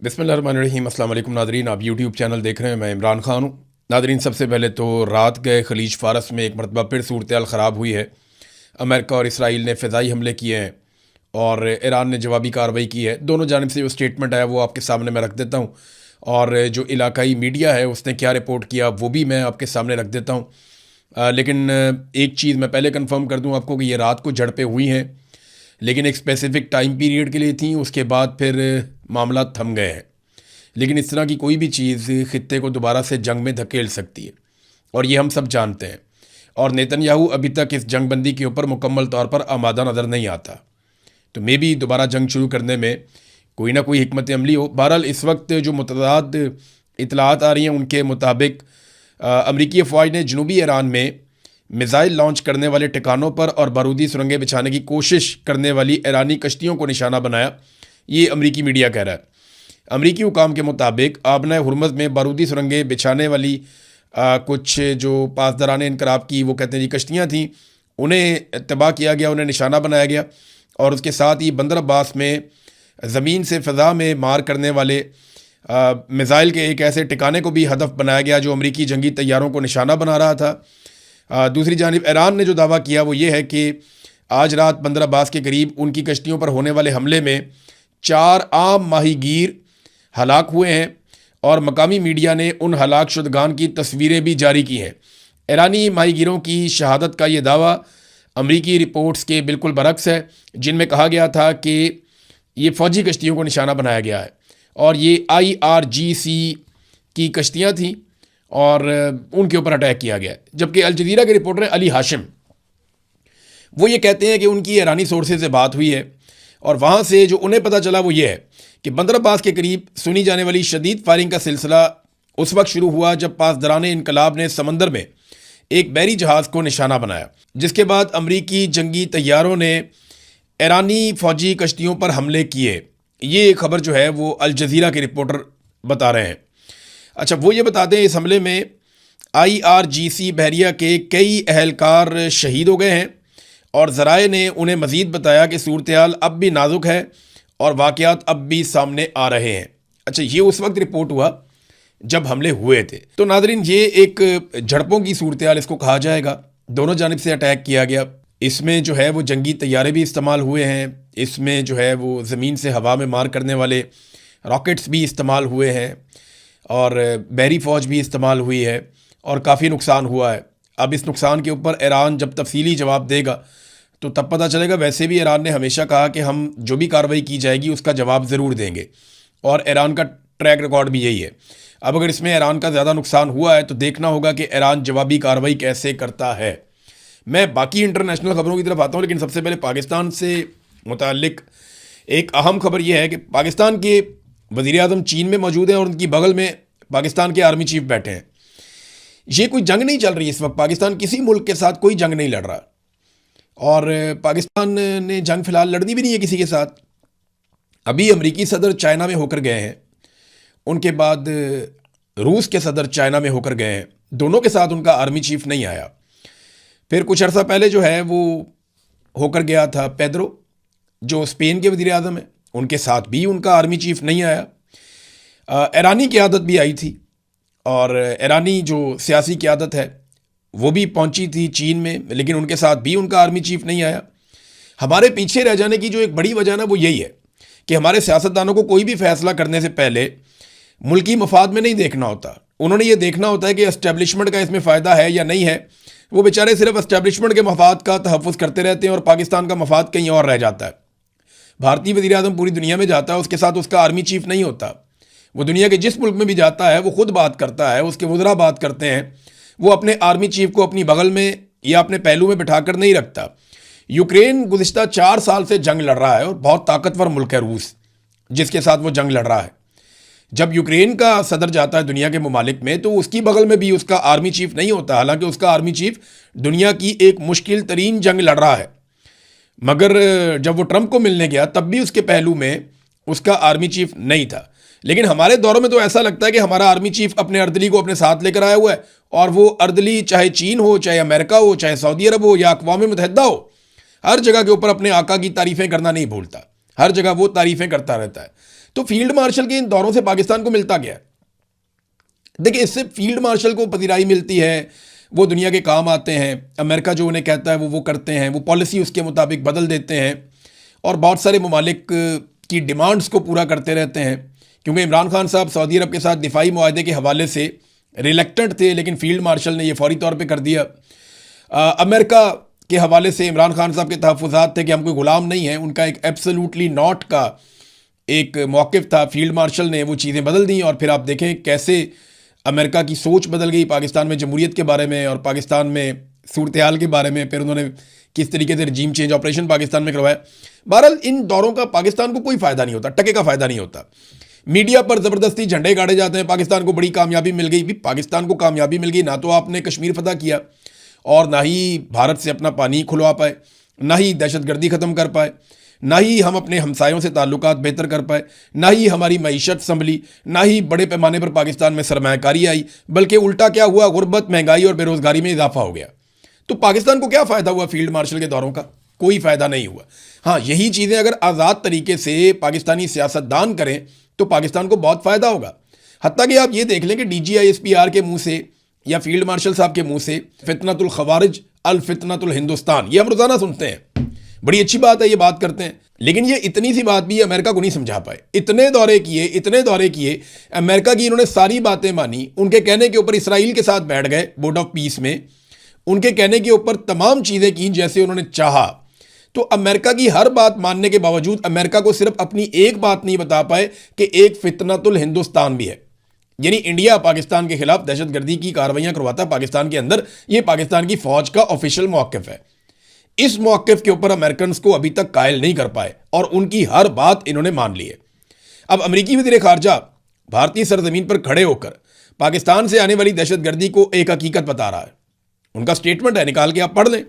बिस्मिल्लाहिर्रहमानिर्रहीम। अस्सलाम वालेकुम नादरीन, आप यूट्यूब चैनल देख रहे हैं। मैं इमरान ख़ान हूँ। नादरीन, सबसे पहले तो रात गए खलीज फ़ारस में एक मरतबा फिर सूरत हाल ख़राब हुई है। अमेरिका और इसराइल ने फ़िज़ाई हमले किए हैं और ईरान ने जवाबी कार्रवाई की है। दोनों जानिब से जो स्टेटमेंट आया वो आपके सामने मैं रख देता हूँ, और जो इलाकाई मीडिया है उसने क्या रिपोर्ट किया वो भी मैं आपके सामने रख देता हूँ। लेकिन एक चीज़ मैं पहले कन्फर्म कर दूँ आपको कि ये रात को झड़पें हुई हैं, लेकिन एक स्पेसिफ़िक टाइम पीरियड के लिए थी। उसके बाद फिर मामला थम गए हैं। लेकिन इस तरह की कोई भी चीज़ ख़ित्ते को दोबारा से जंग में धकेल सकती है, और ये हम सब जानते हैं। और नेतन्याहू अभी तक इस जंग बंदी के ऊपर मुकम्मल तौर पर आमादा नज़र नहीं आता, तो मे भी दोबारा जंग शुरू करने में कोई ना कोई हिकमत अमली हो। बहरहाल इस वक्त जो मुतदाद इतलात आ रही हैं उनके मुताबिक अमरीकी अफवाज ने जनूबी ईरान में मिज़ाइल लॉन्च करने वाले ठिकानों पर और बारूदी सुरंगें बिछाने की कोशिश करने वाली ईरानी कश्तियों को निशाना बनाया। ये अमरीकी मीडिया कह रहा है। अमरीकी हुकाम के मुताबिक आबना हुरमज़ में बारूदी सुरंगें बिछाने वाली कुछ जो पासदारान इनकलाब की वो कहते हैं जी कश्तियाँ थीं, उन्हें तबाह किया गया, उन्हें निशाना बनाया गया। और उसके साथ ही बंदर अब्बास में ज़मीन से फ़ज़ा में मार करने वाले मिज़ाइल के एक ऐसे ठिकाने को भी हदफ बनाया गया जो अमरीकी जंगी तैयारों को निशाना बना रहा था। दूसरी जानिब ईरान ने जो दावा किया वो ये है कि आज रात बंदर अब्बास के करीब उनकी कश्तियों पर होने वाले हमले में 4 आम माहीगीर हलाक हुए हैं, और मकामी मीडिया ने उन हलाक शुदगान की तस्वीरें भी जारी की हैं। ईरानी माहीगीरों की शहादत का ये दावा अमरीकी रिपोर्ट्स के बिल्कुल बरक्स है, जिनमें कहा गया था कि ये फ़ौजी कश्तियों को निशाना बनाया गया है, और ये IRGC की कश्तियाँ थीं और उनके ऊपर अटैक किया गया है। जबकि अल जज़ीरा के रिपोर्टर अली हाशिम वो ये कहते हैं कि उनकी ईरानी सोर्सेज से बात हुई है, और वहाँ से जो उन्हें पता चला वो ये है कि बंदर अब्बास के करीब सुनी जाने वाली शदीद फायरिंग का सिलसिला उस वक्त शुरू हुआ जब पासदारान इनकलाब ने समंदर में एक बहरी जहाज़ को निशाना बनाया, जिसके बाद अमरीकी जंगी तैयारों ने ईरानी फ़ौजी कश्तियों पर हमले किए। ये खबर जो है वो अल जज़ीरा के रिपोर्टर बता रहे हैं। अच्छा, वो ये बताते हैं इस हमले में IRGC बहरिया के कई अहलकार शहीद हो गए हैं, और ज़राए ने उन्हें मज़ीद बताया कि सूरत हाल अब भी नाजुक है और वाक़यात अब भी सामने आ रहे हैं। अच्छा, ये उस वक्त रिपोर्ट हुआ जब हमले हुए थे। तो नादरीन, ये एक झड़पों की सूरत हाल इसको कहा जाएगा। दोनों जानिब से अटैक किया गया। इसमें जो है वो जंगी तैयारे भी इस्तेमाल हुए हैं, इसमें जो है वो ज़मीन से हवा में मार करने वाले रॉकेट्स भी इस्तेमाल हुए हैं, और बहरी फ़ौज भी इस्तेमाल हुई है, और काफ़ी नुकसान हुआ है। अब इस नुकसान के ऊपर ईरान जब तफसीली जवाब देगा तो तब पता चलेगा। वैसे भी ईरान ने हमेशा कहा कि हम जो भी कार्रवाई की जाएगी उसका जवाब ज़रूर देंगे, और ईरान का ट्रैक रिकॉर्ड भी यही है। अब अगर इसमें ईरान का ज़्यादा नुकसान हुआ है तो देखना होगा कि ईरान जवाबी कार्रवाई कैसे करता है। मैं बाकी इंटरनेशनल ख़बरों की तरफ आता हूँ, लेकिन सबसे पहले पाकिस्तान से मुताल्लिक एक अहम खबर यह है कि पाकिस्तान के वज़ीर-ए-आज़म चीन में मौजूद हैं और उनकी बगल में पाकिस्तान के आर्मी चीफ बैठे हैं। ये कोई जंग नहीं चल रही इस वक्त, पाकिस्तान किसी मुल्क के साथ कोई जंग नहीं लड़ रहा, और पाकिस्तान ने जंग फ़िलहाल लड़नी भी नहीं है किसी के साथ। अभी अमरीकी सदर चाइना में होकर गए हैं, उनके बाद रूस के सदर चाइना में होकर गए हैं, दोनों के साथ उनका आर्मी चीफ नहीं आया। फिर कुछ अर्सा पहले जो है वो होकर गया था पेड्रो, जो स्पेन के वज़ीर आज़म हैं, उनके साथ भी उनका आर्मी चीफ नहीं आया। ईरानी क़यादत भी आई थी, और ईरानी जो सियासी क़यादत है वो भी पहुंची थी चीन में, लेकिन उनके साथ भी उनका आर्मी चीफ नहीं आया। हमारे पीछे रह जाने की जो एक बड़ी वजह ना वो यही है कि हमारे सियासतदानों को कोई भी फैसला करने से पहले मुल्की मफाद में नहीं देखना होता। उन्होंने ये देखना होता है कि एस्टेब्लिशमेंट का इसमें फ़ायदा है या नहीं है। वो बेचारे सिर्फ एस्टेब्लिशमेंट के मफाद का तहफ़्फ़ुज़ करते रहते हैं, और पाकिस्तान का मफाद कहीं और रह जाता है। भारतीय वज़ीर आज़म पूरी दुनिया में जाता है, उसके साथ उसका आर्मी चीफ नहीं होता। वो दुनिया के जिस मुल्क में भी जाता है वो खुद बात करता है, उसके वज़रा बात करते हैं। वो अपने आर्मी चीफ को अपनी बगल में या अपने पहलू में बिठाकर नहीं रखता। यूक्रेन गुज़िश्ता 4 साल से जंग लड़ रहा है, और बहुत ताकतवर मुल्क है रूस जिसके साथ वो जंग लड़ रहा है। जब यूक्रेन का सदर जाता है दुनिया के ममालिक में तो उसकी बगल में भी उसका आर्मी चीफ नहीं होता, हालांकि उसका आर्मी चीफ दुनिया की एक मुश्किल तरीन जंग लड़ रहा है। मगर जब वो ट्रंप को मिलने गया तब भी उसके पहलू में उसका आर्मी चीफ नहीं था। लेकिन हमारे दौरों में तो ऐसा लगता है कि हमारा आर्मी चीफ अपने अर्दली को अपने साथ लेकर आया हुआ है, और वो अर्दली चाहे चीन हो, चाहे अमेरिका हो, चाहे सऊदी अरब हो या अक़वाम मुत्तहिदा हो, हर जगह के ऊपर अपने आका की तारीफ़ें करना नहीं भूलता। हर जगह वो तारीफ़ें करता रहता है। तो फील्ड मार्शल के इन दौरों से पाकिस्तान को मिलता क्या है? देखिए, इससे फील्ड मार्शल को पजीराई मिलती है, वो दुनिया के काम आते हैं, अमेरिका जो उन्हें कहता है वो करते हैं, वो पॉलिसी उसके मुताबिक बदल देते हैं और बहुत सारे ममालिक की डिमांड्स को पूरा करते रहते हैं। क्योंकि इमरान खान साहब सऊदी अरब के साथ दिफाई मुआहदे के हवाले से रिलेक्टेंट थे, लेकिन फील्ड मार्शल ने यह फौरी तौर पर कर दिया। अमेरिका के हवाले से इमरान खान साहब के तहफ़्फ़ुज़ात थे कि हम कोई ग़ुलाम नहीं हैं, उनका एक एब्सोल्युटली नॉट का एक मौक़िफ़ था। फील्ड मार्शल ने वो चीज़ें बदल दी और फिर आप देखें कैसे अमेरिका की सोच बदल गई पाकिस्तान में जमहूरियत के बारे में और पाकिस्तान में सूरत हाल के बारे में। फिर उन्होंने किस तरीके से रजीम चेंज ऑपरेशन पाकिस्तान में करवाया। बहरहाल इन दौरों का पाकिस्तान को कोई फ़ायदा नहीं होता, टके का फ़ायदा नहीं होता। मीडिया पर ज़बरदस्ती झंडे गाड़े जाते हैं, पाकिस्तान को बड़ी कामयाबी मिल गई। भी पाकिस्तान को कामयाबी मिल गई, ना तो आपने कश्मीर फतह किया और ना ही भारत से अपना पानी खुलवा पाए, ना ही दहशतगर्दी ख़त्म कर पाए, ना ही हम अपने हमसायों से ताल्लुकात बेहतर कर पाए, ना ही हमारी मईशत संभली, ना ही बड़े पैमाने पर पाकिस्तान में सरमायाकारी आई, बल्कि उल्टा क्या हुआ, गुर्बत, महंगाई और बेरोज़गारी में इजाफा हो गया। तो पाकिस्तान को क्या फ़ायदा हुआ फील्ड मार्शल के दौरों का? कोई फ़ायदा नहीं हुआ। हाँ, यही चीज़ें अगर आज़ाद तरीके से पाकिस्तानी सियासतदान करें तो पाकिस्तान को बहुत फ़ायदा होगा। हत्ता कि आप ये देख लें कि DGISPR के मुँह से या फील्ड मार्शल साहब के मुँह से फितनतुल खवारिज अल फितनतुल हिंदुस्तान, ये हम रोज़ाना सुनते हैं। बड़ी अच्छी बात है, ये बात करते हैं, लेकिन ये इतनी सी बात भी अमेरिका को नहीं समझा पाए। इतने दौरे किए, अमेरिका की इन्होंने सारी बातें मानी, उनके कहने के ऊपर इसराइल के साथ बैठ गए बोर्ड ऑफ पीस में, उनके कहने के ऊपर तमाम चीज़ें की जैसे उन्होंने चाहा। तो अमेरिका की हर बात मानने के बावजूद अमेरिका को सिर्फ अपनी एक बात नहीं बता पाए कि एक फितनतुल हिंदुस्तान भी है, यानी इंडिया पाकिस्तान के खिलाफ दहशतगर्दी की कार्रवाइयां करवाता पाकिस्तान के अंदर। ये पाकिस्तान की फौज का ऑफिशियल मौक़िफ़ है। इस मौक़िफ़ के ऊपर अमेरिकन को अभी तक कायल नहीं कर पाए और उनकी हर बात इन्होंने मान ली है। अब अमेरिकी वज़ीर ख़ारजा भारतीय सरजमीन पर खड़े होकर पाकिस्तान से आने वाली दहशतगर्दी को एक हकीकत बता रहा है। उनका स्टेटमेंट है, निकाल के आप पढ़ लें।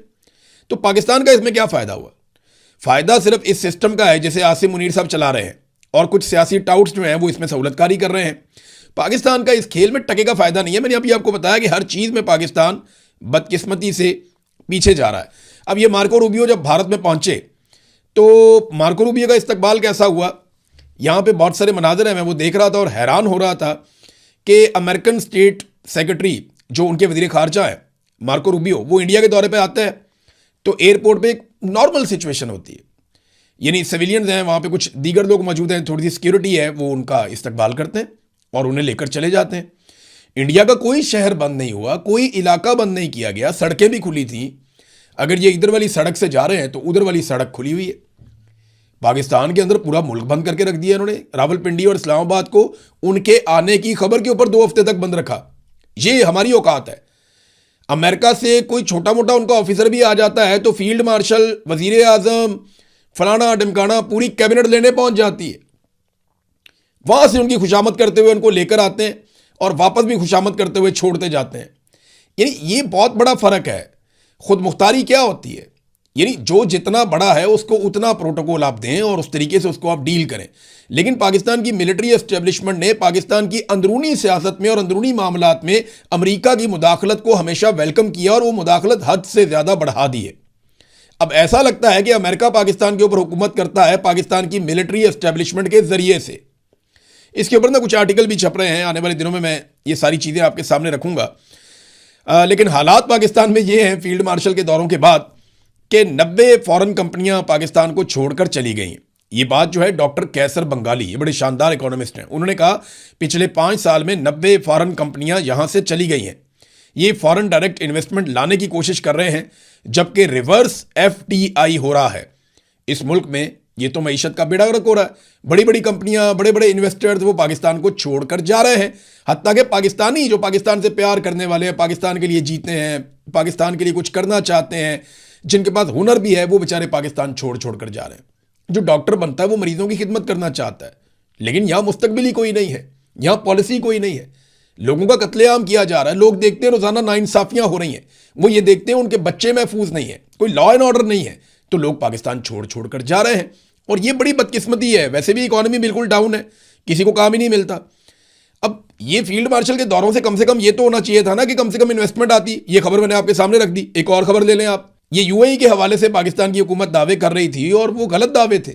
तो पाकिस्तान का इसमें क्या फ़ायदा हुआ? फ़ायदा सिर्फ इस सिस्टम का है जिसे आसिम मुनीर साहब चला रहे हैं और कुछ सियासी टाउट्स जो हैं वो इसमें सहूलतकारी कर रहे हैं। पाकिस्तान का इस खेल में टके का फ़ायदा नहीं है। मैंने अभी आपको बताया कि हर चीज़ में पाकिस्तान बदकिस्मती से पीछे जा रहा है। अब ये मार्को रूबियो जब भारत में पहुंचे तो मार्को रूबियो का इस्तकबाल कैसा हुआ, यहाँ पे बहुत सारे मनाज़र हैं, मैं वो देख रहा था और हैरान हो रहा था कि अमेरिकन स्टेट सेक्रेटरी जो उनके वज़ीर ख़ारजा है मार्को रूबियो, वो इंडिया के दौरे पे आता है तो एयरपोर्ट पे एक नॉर्मल सिचुएशन होती है, यानी सिविलियंस हैं वहाँ पे, कुछ दीगर लोग मौजूद हैं, थोड़ी सी सिक्योरिटी है, वो उनका इस्तकबाल करते हैं और उन्हें लेकर चले जाते हैं। इंडिया का कोई शहर बंद नहीं हुआ, कोई इलाका बंद नहीं किया गया, सड़कें भी खुली थी। अगर ये इधर वाली सड़क से जा रहे हैं तो उधर वाली सड़क खुली हुई है। पाकिस्तान के अंदर पूरा मुल्क बंद करके रख दिया इन्होंने। रावलपिंडी और इस्लामाबाद को उनके आने की खबर के ऊपर 2 हफ्ते तक बंद रखा। ये हमारी औकात है। अमेरिका से कोई छोटा मोटा उनका ऑफिसर भी आ जाता है तो फील्ड मार्शल, वजीर आजम, फलाना ढमकाना, पूरी कैबिनेट लेने पहुंच जाती है। वहां से उनकी खुशामद करते हुए उनको लेकर आते हैं और वापस भी खुशामद करते हुए छोड़ते जाते हैं। यानी ये बहुत बड़ा फ़र्क है। खुद मुख्तारी क्या होती है, यानी जो जितना बड़ा है उसको उतना प्रोटोकॉल आप दें और उस तरीके से उसको आप डील करें। लेकिन पाकिस्तान की मिलिट्री एस्टेब्लिशमेंट ने पाकिस्तान की अंदरूनी सियासत में और अंदरूनी मामलात में अमेरिका की मुदाखलत को हमेशा वेलकम किया और वो मुदाखलत हद से ज़्यादा बढ़ा दी है। अब ऐसा लगता है कि अमेरिका पाकिस्तान के ऊपर हुकूमत करता है पाकिस्तान की मिलिट्री एस्टेब्लिशमेंट के ज़रिए से। इसके ऊपर ना कुछ आर्टिकल भी छप रहे हैं, आने वाले दिनों में मैं ये सारी चीज़ें आपके सामने रखूँगा। लेकिन हालात पाकिस्तान में ये हैं फील्ड मार्शल के दौरों के बाद कि 90 फॉरेन कंपनियां पाकिस्तान को छोड़कर चली गई हैं। ये बात जो है डॉक्टर कैसर बंगाली, ये बड़े शानदार इकोनॉमिस्ट हैं, उन्होंने कहा पिछले 5 साल में 90 फॉरेन कंपनियां यहां से चली गई हैं। ये फॉरेन डायरेक्ट इन्वेस्टमेंट लाने की कोशिश कर रहे हैं, जबकि रिवर्स FDI हो रहा है इस मुल्क में। ये तो मईशत का बेड़ा गर्क हो रहा है। बड़ी बड़ी कंपनियां, बड़े बड़े इन्वेस्टर्स वो पाकिस्तान को छोड़कर जा रहे हैं। हत्ता कि पाकिस्तानी जो पाकिस्तान से प्यार करने वाले हैं, पाकिस्तान के लिए जीते हैं, पाकिस्तान के लिए कुछ करना चाहते हैं, जिनके पास हुनर भी है, वो बेचारे पाकिस्तान छोड़ कर जा रहे हैं। जो डॉक्टर बनता है वो मरीजों की खिदमत करना चाहता है, लेकिन यहाँ मुस्तकबिल ही कोई नहीं है, यहाँ पॉलिसी कोई नहीं है। लोगों का कत्लेआम किया जा रहा है। लोग देखते हैं रोजाना नाइंसाफियां हो रही हैं, वो ये देखते हैं उनके बच्चे महफूज नहीं है, कोई लॉ एंड ऑर्डर नहीं है, तो लोग पाकिस्तान छोड़ कर जा रहे हैं। और ये बड़ी बदकिस्मती है। वैसे भी इकॉनमी बिल्कुल डाउन है, किसी को काम ही नहीं मिलता। अब ये फील्ड मार्शल के दौरों से कम ये तो होना चाहिए था ना कि कम से कम इन्वेस्टमेंट आती। ये खबर मैंने आपके सामने रख दी। एक और खबर ले लें आप। ये UAE के हवाले से पाकिस्तान की हुकूमत दावे कर रही थी और वो गलत दावे थे।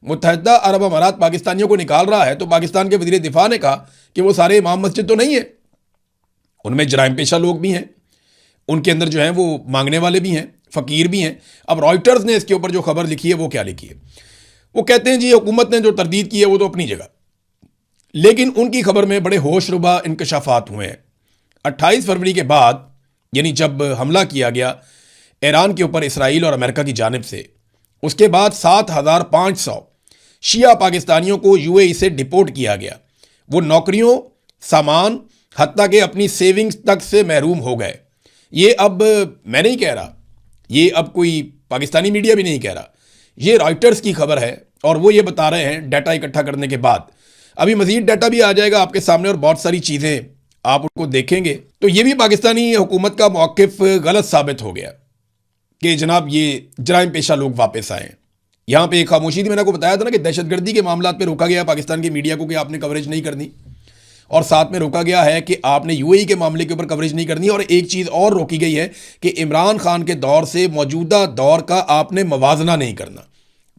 मुत्तहदा अरब अमारात पाकिस्तानियों को निकाल रहा है तो पाकिस्तान के वज़ीर दिफा ने कहा कि वो सारे इमाम मस्जिद तो नहीं है, उनमें जराइम पेशा लोग भी हैं, उनके अंदर जो हैं वो मांगने वाले भी हैं, फ़कीर भी हैं। अब रॉयटर्स ने इसके ऊपर जो खबर लिखी है वो क्या लिखी है, वो कहते हैं जी हुकूमत ने जो तरदीद की है वो तो अपनी जगह, लेकिन उनकी खबर में बड़े होशरुबा इंकशाफात हुए हैं। 28 फरवरी के बाद, यानी जब हमला किया गया ईरान के ऊपर इसराइल और अमेरिका की जानिब से, उसके बाद 7,500 शिया पाकिस्तानियों को यूएई से डिपोर्ट किया गया। वो नौकरियों, सामान, हत्ता के अपनी सेविंग्स तक से महरूम हो गए। ये अब मैं नहीं कह रहा, ये अब कोई पाकिस्तानी मीडिया भी नहीं कह रहा, ये रॉयटर्स की खबर है और वो ये बता रहे हैं डाटा इकट्ठा करने के बाद। अभी मजीद डाटा भी आ जाएगा आपके सामने और बहुत सारी चीज़ें आप उनको देखेंगे तो ये भी पाकिस्तानी हुकूमत का मौक़िफ़ गलत साबित हो गया कि जनाब ये जराइम पेशा लोग वापस आए। यहाँ पे एक खामोशी थी, मैंने आपको बताया था ना कि दहशतगर्दी के मामलों पे रोका गया पाकिस्तान की मीडिया को कि आपने कवरेज नहीं करनी, और साथ में रोका गया है कि आपने यूएई के मामले के ऊपर कवरेज नहीं करनी। और एक चीज़ और रोकी गई है कि इमरान खान के दौर से मौजूदा दौर का आपने मवाजना नहीं करना।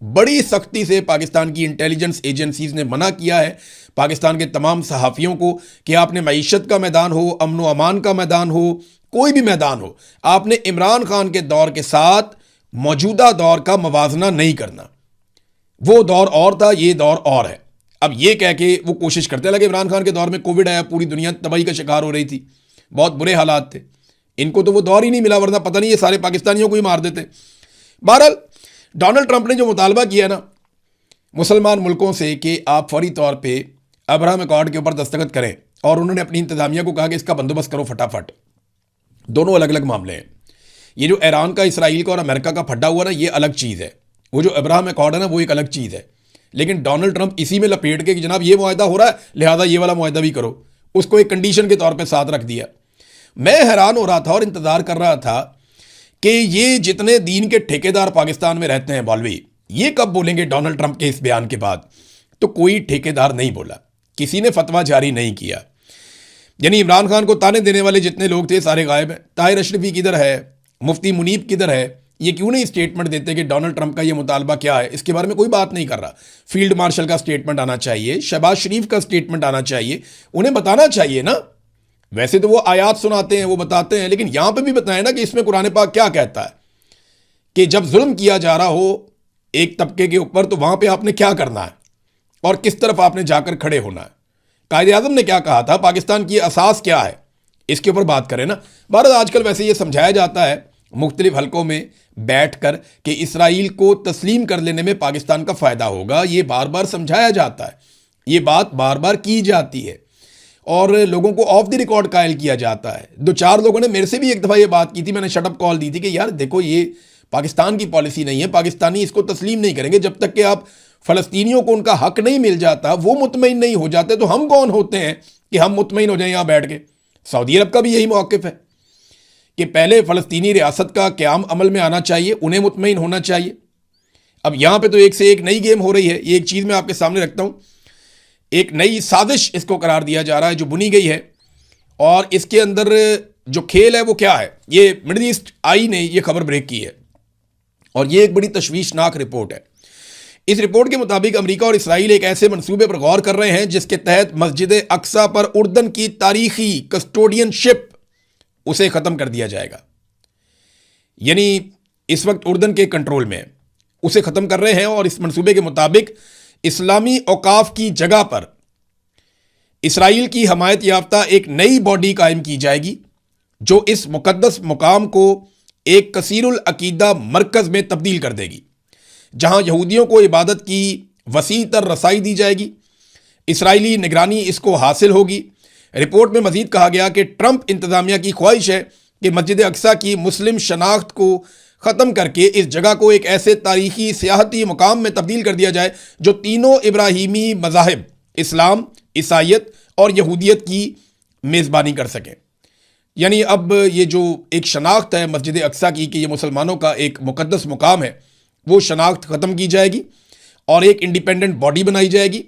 बड़ी सख्ती से पाकिस्तान की इंटेलिजेंस एजेंसीज ने मना किया है पाकिस्तान के तमाम सहाफ़ियों को कि आपने मईशत का मैदान हो, अमन व अमान का मैदान हो, कोई भी मैदान हो, आपने इमरान खान के दौर के साथ मौजूदा दौर का मवाजना नहीं करना। वो दौर और था, ये दौर और है। अब ये कह के वो कोशिश करते लगे, इमरान खान के दौर में कोविड आया, पूरी दुनिया तबाही का शिकार हो रही थी, बहुत बुरे हालात थे, इनको तो वो दौर ही नहीं मिला, वरना पता नहीं ये सारे पाकिस्तानियों को ही मार देते। बहरहाल डोनाल्ड ट्रंप ने जो मुतालबा किया ना मुसलमान मुल्कों से कि आप फौरी तौर पे अब्राहम अकॉर्ड के ऊपर दस्तखत करें, और उन्होंने अपनी इंतजामिया को कहा कि इसका बंदोबस्त करो फटाफट। दोनों अलग अलग मामले हैं। ये जो ईरान का, इसराइल का और अमेरिका का फटा हुआ ना, ये अलग चीज़ है। वो जो अब्राहम अकॉर्ड है ना, वो एक अलग चीज़ है। लेकिन डोनाल्ड ट्रंप इसी में लपेट के कि जनाब ये मुआहदा हो रहा है, लिहाजा ये वाला मुआहदा भी करो, उसको एक कंडीशन के तौर पे साथ रख दिया। मैं हैरान हो रहा था और इंतज़ार कर रहा था कि ये जितने दीन के ठेकेदार पाकिस्तान में रहते हैं मौलवी, ये कब बोलेंगे डोनाल्ड ट्रंप के इस बयान के बाद। तो कोई ठेकेदार नहीं बोला, किसी ने फतवा जारी नहीं किया। यानी इमरान खान को ताने देने वाले जितने लोग थे सारे गायब हैं। ताहिर अशरफी किधर है, मुफ्ती मुनीब किधर है, ये क्यों नहीं स्टेटमेंट देते कि डोनाल्ड ट्रंप का ये मुतालबा क्या है, इसके बारे में कोई बात नहीं कर रहा। फील्ड मार्शल का स्टेटमेंट आना चाहिए, शहबाज शरीफ का स्टेटमेंट आना चाहिए, उन्हें बताना चाहिए ना। वैसे तो वो आयात सुनाते हैं, वो बताते हैं, लेकिन यहां पे भी बताएं ना कि इसमें कुरान पाक क्या कहता है कि जब जुल्म किया जा रहा हो एक तबके के ऊपर तो वहां पे आपने क्या करना है और किस तरफ आपने जाकर खड़े होना है। कायदे आज़म ने क्या कहा था, पाकिस्तान की असास क्या है, इसके ऊपर बात करें ना। भारत आजकल वैसे ये समझाया जाता है मुख्तलिफ हलकों में बैठ कर कि इसराइल को तस्लीम कर लेने में पाकिस्तान का फ़ायदा होगा। ये बार बार समझाया जाता है, ये बात बार बार की जाती है और लोगों को ऑफ द रिकॉर्ड कायल किया जाता है। 2-4 लोगों ने मेरे से भी एक दफ़ा ये बात की थी, मैंने शटअप कॉल दी थी कि यार देखो ये पाकिस्तान की पॉलिसी नहीं है, पाकिस्तानी इसको तस्लीम नहीं करेंगे जब तक कि आप फ़लस्तीनियों को उनका हक नहीं मिल जाता, वो मुतमईन नहीं हो जाते, तो हम कौन होते हैं कि हम मुतमईन हो जाएं यहाँ बैठ के। सऊदी अरब का भी यही मौक़िफ़ है कि पहले फ़लस्तीनी रियासत का क़याम अमल में आना चाहिए, उन्हें मुतमईन होना चाहिए। अब यहाँ पे तो एक से एक नई गेम हो रही है। ये एक चीज़ मैं आपके सामने रखता हूँ, एक नई साजिश इसको करार दिया जा रहा है जो बुनी गई है, और इसके अंदर जो खेल है वो क्या है। ये मिडल ईस्ट आई ने ये खबर ब्रेक की है और ये एक बड़ी तशवीशनाक रिपोर्ट है। इस रिपोर्ट के मुताबिक अमेरिका और इसराइल एक ऐसे मंसूबे पर गौर कर रहे हैं जिसके तहत मस्जिद अक्सा पर उर्दन की तारीखी कस्टोडियनशिप उसे ख़त्म कर दिया जाएगा। यानी इस वक्त उर्दन के कंट्रोल में उसे ख़त्म कर रहे हैं और इस मंसूबे के मुताबिक इस्लामी औकाफ की जगह पर इसराइल की हमायत याफ्ता एक नई बॉडी कायम की जाएगी जो इस मुकद्दस मुकाम को एक कसीरुल अकीदा मरकज़ में तब्दील कर देगी जहां यहूदियों को इबादत की वसी तर रसाई दी जाएगी। इसराइली निगरानी इसको हासिल होगी। रिपोर्ट में मजीद कहा गया कि ट्रंप इंतज़ामिया की ख्वाहिश है कि मस्जिद अक्सा की मुस्लिम शनाख्त को ख़त्म करके इस जगह को एक ऐसे तारीखी सियाहती मुकाम में तब्दील कर दिया जाए जो तीनों इब्राहीमी मज़ाहिब इस्लाम, ईसाईयत और यहूदियत की मेज़बानी कर सकें। यानी अब ये जो एक शनाख्त है मस्जिद अक्सा की कि ये मुसलमानों का एक मुकद्दस मुकाम है, वो शनाख्त ख़त्म की जाएगी और एक इंडिपेंडेंट बॉडी बनाई जाएगी।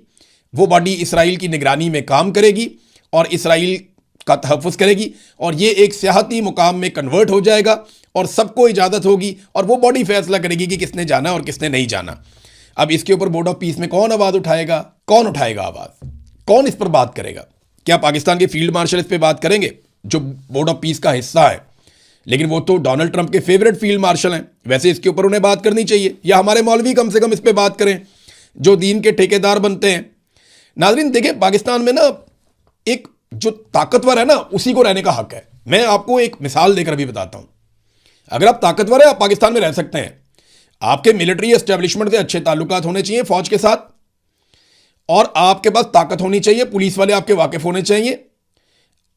वो बॉडी इसराइल की निगरानी में काम करेगी और इसराइल का तहफ़्फ़ुज़ करेगी और ये एक सियाहती मुकाम में कन्वर्ट हो जाएगा और सबको इजाज़त होगी और वो बॉडी फैसला करेगी कि किसने जाना और किसने नहीं जाना। अब इसके ऊपर बोर्ड ऑफ पीस में कौन आवाज़ उठाएगा? कौन उठाएगा आवाज़? कौन इस पर बात करेगा? क्या पाकिस्तान के फील्ड मार्शल इस पर बात करेंगे, जो बोर्ड ऑफ पीस का हिस्सा है? लेकिन वो तो डोनाल्ड ट्रंप के फेवरेट फील्ड मार्शल हैं, वैसे इसके ऊपर उन्हें बात करनी चाहिए, या हमारे मौलवी कम से कम इस पर बात करें जो दीन के ठेकेदार बनते हैं। नाज़रीन देखें, पाकिस्तान में ना एक जो ताकतवर है ना, उसी को रहने का हक है। मैं आपको एक मिसाल देकर अभी बताता हूं। अगर आप ताकतवर है, आप पाकिस्तान में रह सकते हैं। आपके मिलिट्री एस्टेब्लिशमेंट से अच्छे ताल्लुकात होने चाहिए फौज के साथ, और आपके पास ताकत होनी चाहिए, पुलिस वाले आपके वाकिफ होने चाहिए,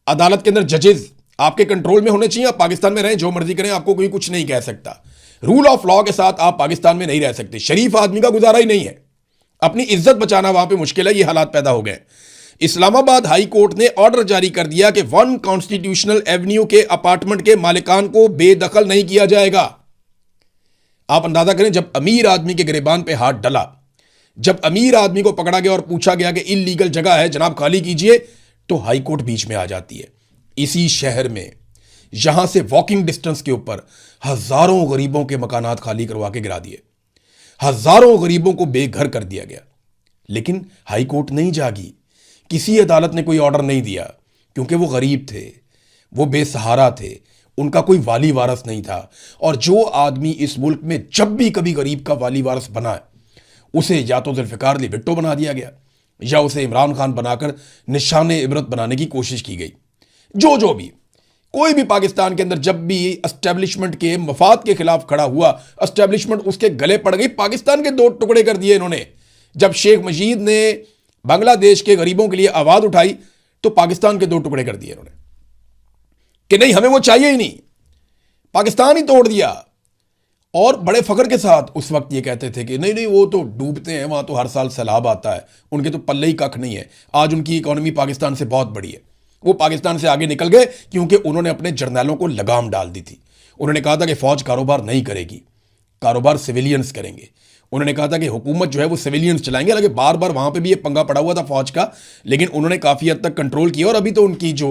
अदालत के अंदर जजेस आपके कंट्रोल में होने चाहिए। आप पाकिस्तान में रहें, जो मर्जी करें, आपको कोई कुछ नहीं कह सकता। रूल ऑफ लॉ के साथ आप पाकिस्तान में नहीं रह सकते। शरीफ आदमी का गुजारा ही नहीं है, अपनी इज्जत बचाना वहां पे मुश्किल है। ये हालात पैदा हो गए। इस्लामाबाद हाई कोर्ट ने ऑर्डर जारी कर दिया कि 1 कॉन्स्टिट्यूशनल एवेन्यू के अपार्टमेंट के मालिकान को बेदखल नहीं किया जाएगा। आप अंदाजा करें, जब अमीर आदमी के गिरेबान पे हाथ डला, जब अमीर आदमी को पकड़ा गया और पूछा गया कि इल्लीगल जगह है जनाब, खाली कीजिए, तो हाई कोर्ट बीच में आ जाती है। इसी शहर में यहां से वॉकिंग डिस्टेंस के ऊपर हजारों गरीबों के मकानात खाली करवा के गिरा दिए, हजारों गरीबों को बेघर कर दिया गया। लेकिन हाई कोर्ट नहीं जागी, किसी अदालत ने कोई ऑर्डर नहीं दिया, क्योंकि वो गरीब थे, वो बेसहारा थे, उनका कोई वाली वारस नहीं था। और जो आदमी इस मुल्क में जब भी कभी गरीब का वाली वारस बना है, उसे या तो जुल्फिकार अली भुट्टो बना दिया गया, या उसे इमरान खान बनाकर निशाने इबरत बनाने की कोशिश की गई। जो भी कोई भी पाकिस्तान के अंदर जब भी एस्टेब्लिशमेंट के मफाद के खिलाफ खड़ा हुआ, एस्टेब्लिशमेंट उसके गले पड़ गई। पाकिस्तान के 2 टुकड़े कर दिए इन्होंने। जब शेख मुजीब ने बांग्लादेश के गरीबों के लिए आवाज उठाई, तो पाकिस्तान के 2 टुकड़े कर दिए इन्होंने कि नहीं, हमें वो चाहिए ही नहीं, पाकिस्तान ही तोड़ दिया। और बड़े फख्र के साथ उस वक्त ये कहते थे कि नहीं, वो तो डूबते हैं, वहां तो हर साल सैलाब आता है, उनके तो पल्ले ही कख नहीं है। आज उनकी इकोनॉमी पाकिस्तान से बहुत बड़ी है। वो पाकिस्तान से आगे निकल गए क्योंकि उन्होंने अपने जर्नैलों को लगाम डाल दी थी। उन्होंने कहा था कि फौज कारोबार नहीं करेगी, कारोबार सिविलियंस करेंगे। उन्होंने कहा था कि हुकूमत जो है वो सिविलियंस चलाएंगे। हालांकि बार बार वहां पे भी ये पंगा पड़ा हुआ था फौज का, लेकिन उन्होंने काफी हद तक कंट्रोल किया। और अभी तो उनकी जो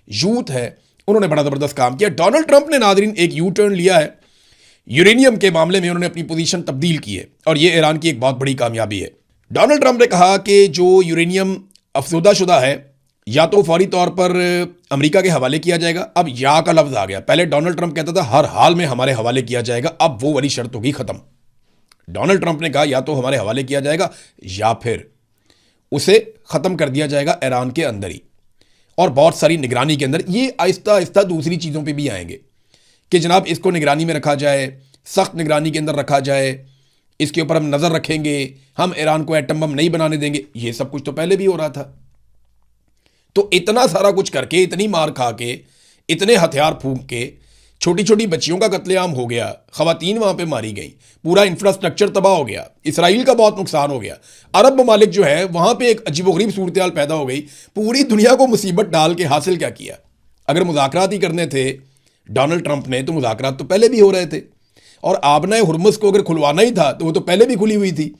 यूथ है, उन्होंने बड़ा जबरदस्त काम किया। डोनाल्ड ट्रंप ने नाज़रीन एक यू टर्न लिया है, यूरेनियम के मामले में उन्होंने अपनी पोजीशन तब्दील की है, और ये ईरान की एक बहुत बड़ी कामयाबी है। डोनाल्ड ट्रंप ने कहा कि जो यूरेनियम अफसुदाशुदा है, या तो फौरी तौर पर अमेरिका के हवाले किया जाएगा। अब या का लफ्ज आ गया। पहले डोनाल्ड ट्रंप कहता था हर हाल में हमारे हवाले किया जाएगा, अब वो वाली शर्त होगी खत्म। डोनाल्ड ट्रंप ने कहा या तो हमारे हवाले किया जाएगा, या फिर उसे खत्म कर दिया जाएगा ईरान के अंदर ही, और बहुत सारी निगरानी के अंदर। ये आहिस्ता आहिस्ता दूसरी चीज़ों पे भी आएंगे कि जनाब इसको निगरानी में रखा जाए, सख्त निगरानी के अंदर रखा जाए, इसके ऊपर हम नज़र रखेंगे, हम ईरान को एटम बम नहीं बनाने देंगे। ये सब कुछ तो पहले भी हो रहा था। तो इतना सारा कुछ करके, इतनी मार खा के, इतने हथियार फूंक के, छोटी छोटी बच्चियों का कत्लेआम हो गया, खवातीन वहां पे मारी गई, पूरा इंफ्रास्ट्रक्चर तबाह हो गया, इसराइल का बहुत नुकसान हो गया, अरब ममालिक जो है वहां पे एक अजीबोगरीब सूरत हाल पैदा हो गई। पूरी दुनिया को मुसीबत डाल के हासिल क्या किया? अगर मुज़ाकरात ही करने थे डोनाल्ड ट्रंप ने, तो मुज़ाकरात तो पहले भी हो रहे थे। और आबना हुर्मुज़ को अगर खुलवाना ही था तो वो तो पहले भी खुली हुई थी।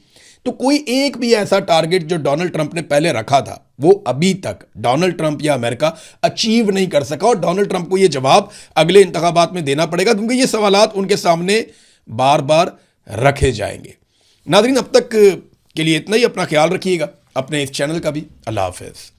तो कोई एक भी ऐसा टारगेट जो डोनाल्ड ट्रंप ने पहले रखा था, वो अभी तक डोनाल्ड ट्रंप या अमेरिका अचीव नहीं कर सका। और डोनाल्ड ट्रंप को ये जवाब अगले इंतखाबात में देना पड़ेगा, क्योंकि ये सवालात उनके सामने बार बार रखे जाएंगे। नाज़रीन, अब तक के लिए इतना ही। अपना ख्याल रखिएगा, अपने इस चैनल का भी। अल्लाह हाफ़िज़।